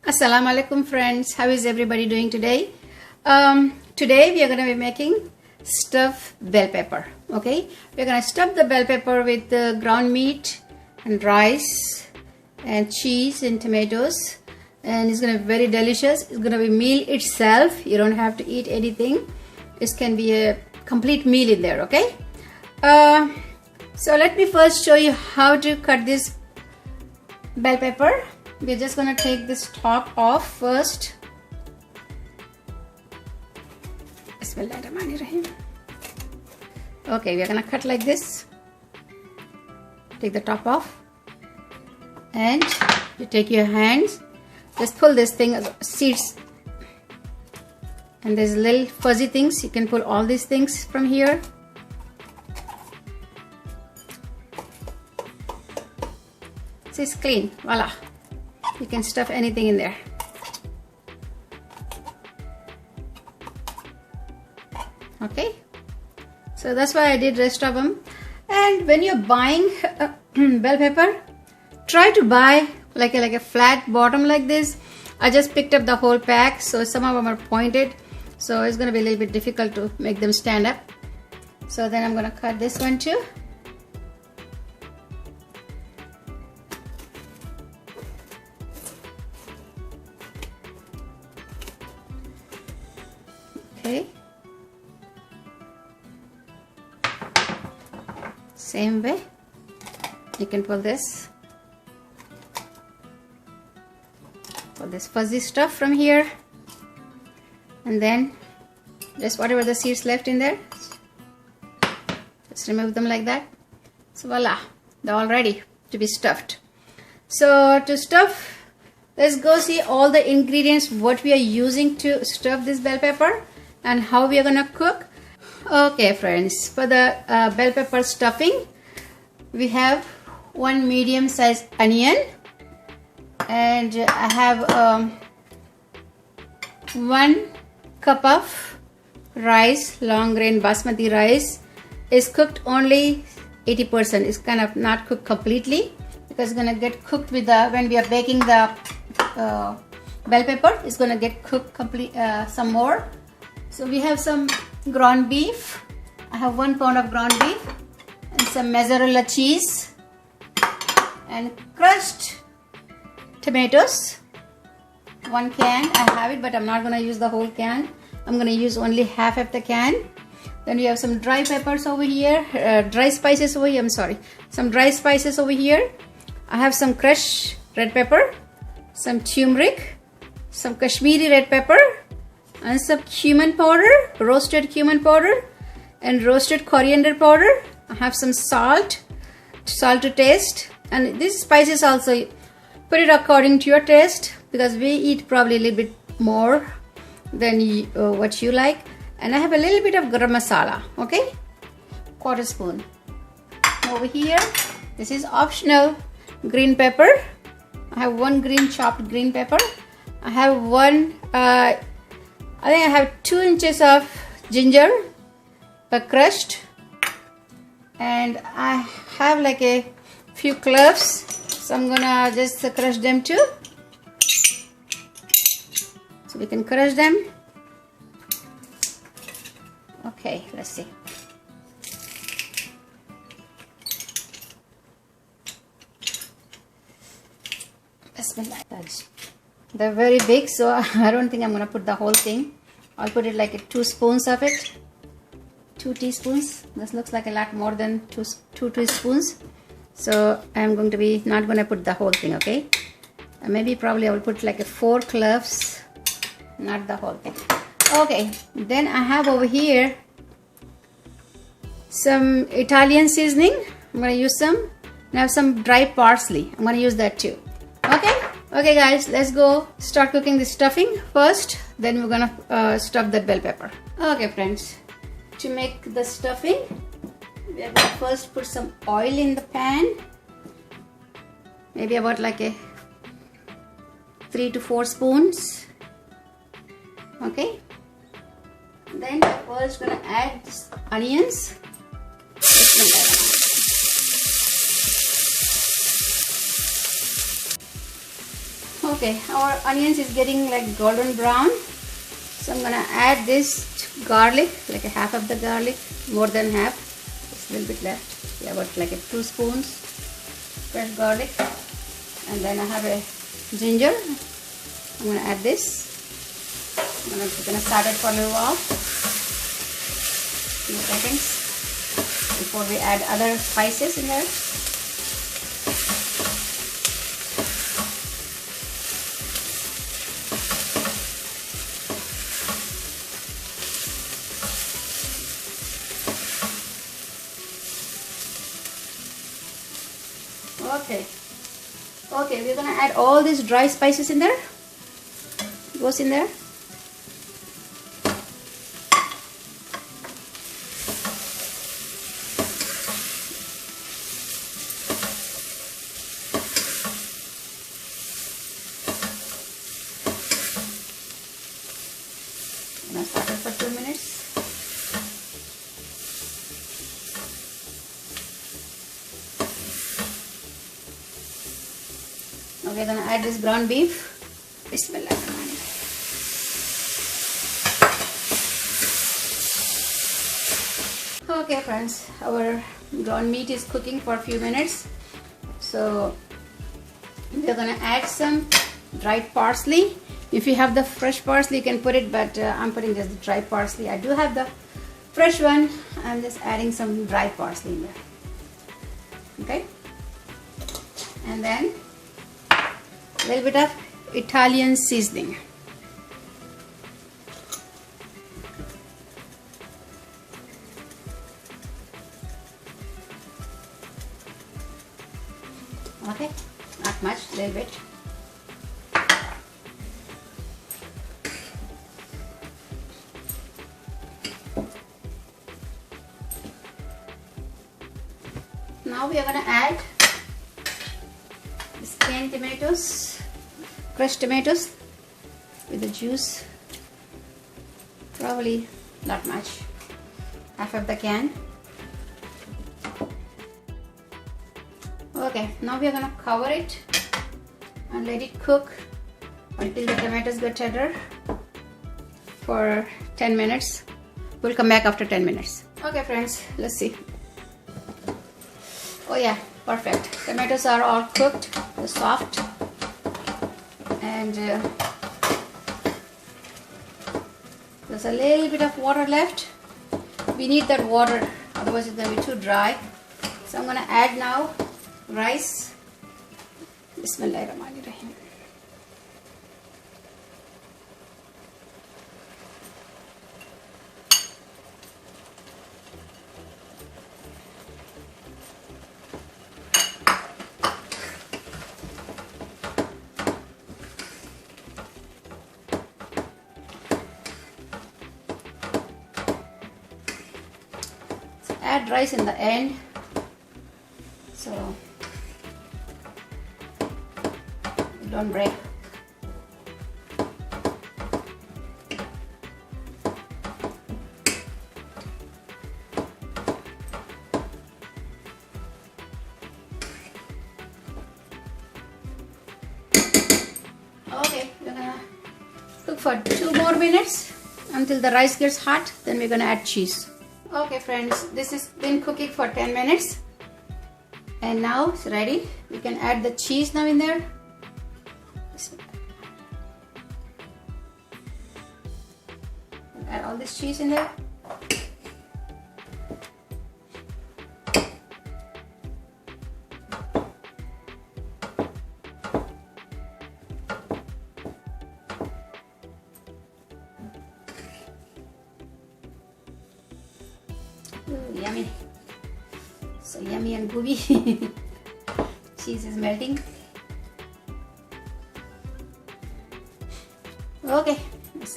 Assalamu alaikum friends, how is everybody doing today? Today we are going to be making stuffed bell pepper. Okay, we are going to stuff the bell pepper with ground meat and rice and cheese and tomatoes, and it's going to be very delicious. It's going to be meal itself. You don't have to eat anything. This can be a complete meal in there. Okay, so let me first show you how to cut this bell pepper. We're just going to take this top off first. Bismillahirrahmanirrahim. Okay, we're going to cut like this. Take the top off. And you take your hands. Just pull this thing, seeds. And there's little fuzzy things. You can pull all these things from here. See, it's clean. Voila. You can stuff anything in there. Okay, so that's why I did rest of them. And when you're buying bell pepper, try to buy like a flat bottom like this. I just picked up the whole pack, so some of them are pointed, so it's going to be a little bit difficult to make them stand up. So then I'm going to cut this one too. Okay, same way you can pull this fuzzy stuff from here, and then just whatever the seeds left in there, just remove them like that. So voila, they're all ready to be stuffed. So to stuff, let's go see all the ingredients what we are using to stuff this bell pepper and how we are gonna cook. Okay friends, for the bell pepper stuffing, we have one medium sized onion, and I have 1 cup of rice, long grain basmati rice. Is cooked only 80%. It's kind of not cooked completely because it's gonna get cooked with the, when we are baking the bell pepper, it's gonna get cooked complete some more. So we have some ground beef. I have 1 pound of ground beef and some mozzarella cheese and crushed tomatoes. 1 can. I have it, but I'm not going to use the whole can. I'm going to use only half of the can. Then we have some dry peppers over here, dry spices over here. I'm sorry, some dry spices over here. I have some crushed red pepper, some turmeric, some Kashmiri red pepper, and some cumin powder, roasted cumin powder, and roasted coriander powder. I have some salt to taste, and these spices also put it according to your taste because we eat probably a little bit more than what you like. And I have a little bit of garam masala, okay, 1/4 spoon. Over here, this is optional, green pepper. I have 1 chopped green pepper. I have I think I have 2 inches of ginger, crushed, and I have like a few cloves, so I'm gonna just crush them too. So we can crush them. Okay, let's see. Bismillah. They're very big, so I don't think I'm going to put the whole thing. I'll put it like 2 spoons of it. 2 teaspoons. This looks like a lot more than 2 teaspoons. So I'm going to be not going to put the whole thing, okay? Maybe probably I will put like 4 cloves, not the whole thing. Okay, then I have over here some Italian seasoning. I'm going to use some. And I have some dry parsley. I'm going to use that too. Okay guys, let's go start cooking the stuffing first, then we're gonna stuff that bell pepper. Okay friends, to make the stuffing, we are gonna first put some oil in the pan, maybe about like 3 to 4 spoons. Okay, then we're first gonna add onions. Okay, our onions is getting like golden brown. So I'm gonna add this garlic, like a half of the garlic, more than half. Just a little bit left. Yeah, about like 2 spoons fresh garlic. And then I have a ginger. I'm gonna add this. I'm gonna start it for a little while. Few seconds before we add other spices in there. Okay, we're gonna add all these dry spices in there. Goes in there. I'm gonna start it for 2 minutes. Now we're gonna add this ground beef. Bismillah. Okay friends, our ground meat is cooking for a few minutes. So we're gonna add some dried parsley. If you have the fresh parsley you can put it, but I'm putting just the dry parsley. I do have the fresh one. I'm just adding some dry parsley in there. Okay, and then a little bit of Italian seasoning. Okay, not much, a little bit. Now we are going to add these canned tomatoes, crushed tomatoes with the juice. Probably not much, half of the can. Okay, now we are going to cover it and let it cook until the tomatoes get tender for 10 minutes. We'll come back after 10 minutes. Okay friends, let's see. Oh yeah, perfect. Tomatoes are all cooked, they're soft, and there's a little bit of water left. We need that water, otherwise it's going to be too dry. So I'm going to add now rice. Bismillahirrahmanirrahim. Add rice in the end, so it don't break. Okay, we're gonna cook for 2 more minutes until the rice gets hot, then we're gonna add cheese. Okay friends, this has been cooking for 10 minutes and now it's ready. We can add the cheese now in there. Add all this cheese in there. Ooh, yummy. So yummy and gooey. Cheese is melting. Okay,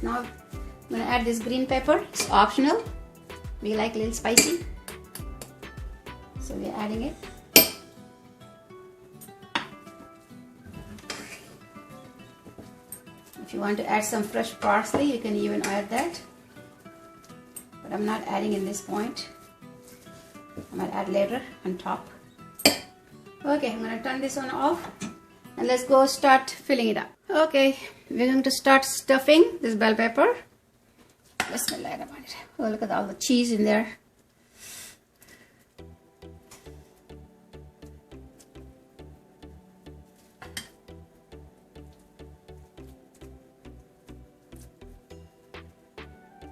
now I'm gonna add this green pepper. It's optional. We like a little spicy, so we're adding it. If you want to add some fresh parsley, you can even add that, but I'm not adding in this point. I might add later on top. Okay, I'm gonna turn this one off and let's go start filling it up. Okay, we're going to start stuffing this bell pepper. Bismillahirrahmanirrahim. Oh, look at all the cheese in there.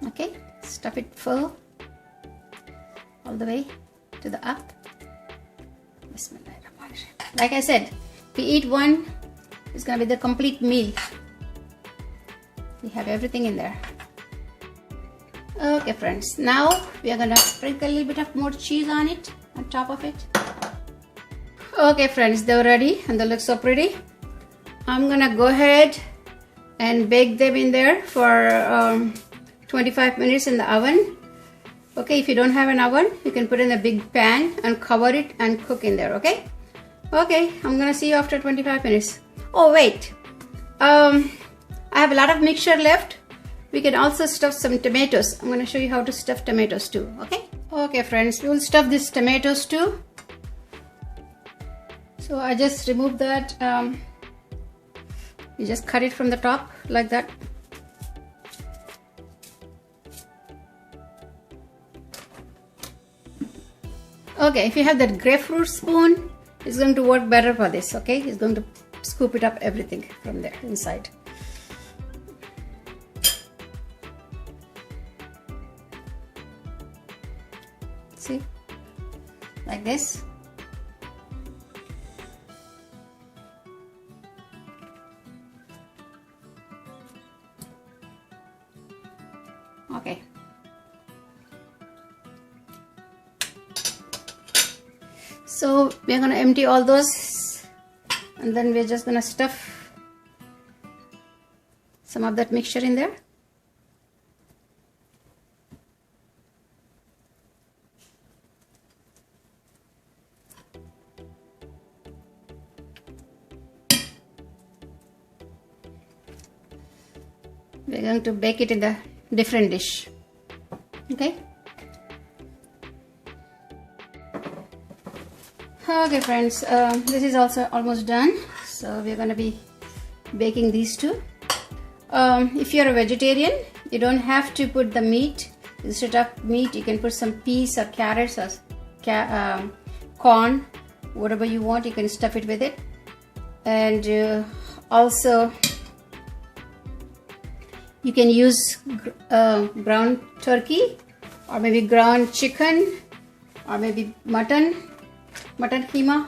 Okay, stuff it full all the way to the up. Bismillahirrahmanirrahim. Like I said, if we eat one, it's gonna be the complete meal. We have everything in there. Okay friends, now we are gonna sprinkle a little bit of more cheese on it, on top of it. Okay friends, they're ready and they look so pretty. I'm gonna go ahead and bake them in there for 25 minutes in the oven. Okay, if you don't have an oven, you can put in a big pan and cover it and cook in there, okay? Okay, I'm gonna see you after 25 minutes. Oh wait, I have a lot of mixture left. We can also stuff some tomatoes. I'm gonna show you how to stuff tomatoes too, okay? Okay friends, we will stuff these tomatoes too. So I just removed that, you just cut it from the top like that. Okay, if you have that grapefruit spoon, it's going to work better for this, okay? It's going to scoop it up everything from there inside. See? Like this. Okay. So we're gonna empty all those and then we're just gonna stuff some of that mixture in there. We're going to bake it in the different dish. Okay. Okay friends, this is also almost done. So we're going to be baking these two. If you're a vegetarian, you don't have to put the meat. Instead of meat, you can put some peas or carrots or corn, whatever you want, you can stuff it with it. And also you can use ground turkey or maybe ground chicken or maybe mutton keema,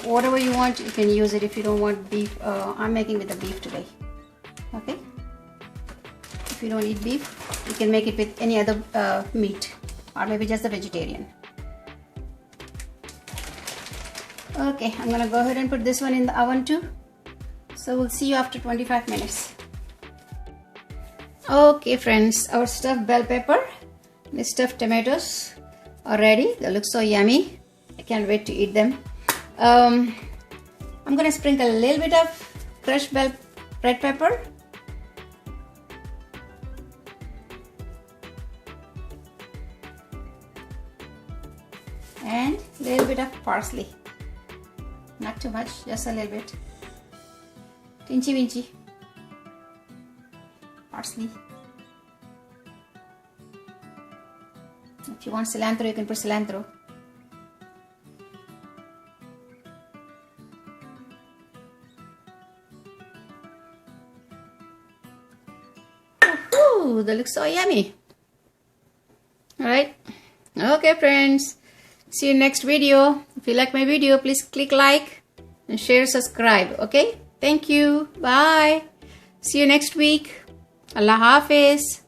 whatever you want, you can use it. If you don't want beef, I'm making with the beef today. Okay, if you don't eat beef, you can make it with any other meat or maybe just the vegetarian. Okay, I'm gonna go ahead and put this one in the oven too. So we'll see you after 25 minutes. Okay friends, our stuffed bell pepper, the stuffed tomatoes are ready. They look so yummy. I can't wait to eat them. I'm gonna sprinkle a little bit of crushed red pepper. And a little bit of parsley. Not too much, just a little bit. Tinchy winchy. Parsley. If you want cilantro, you can put cilantro. Ooh, that looks so yummy. Alright. Okay friends. See you next video. If you like my video, please click like and share, subscribe. Okay. Thank you. Bye. See you next week. Allah Hafiz.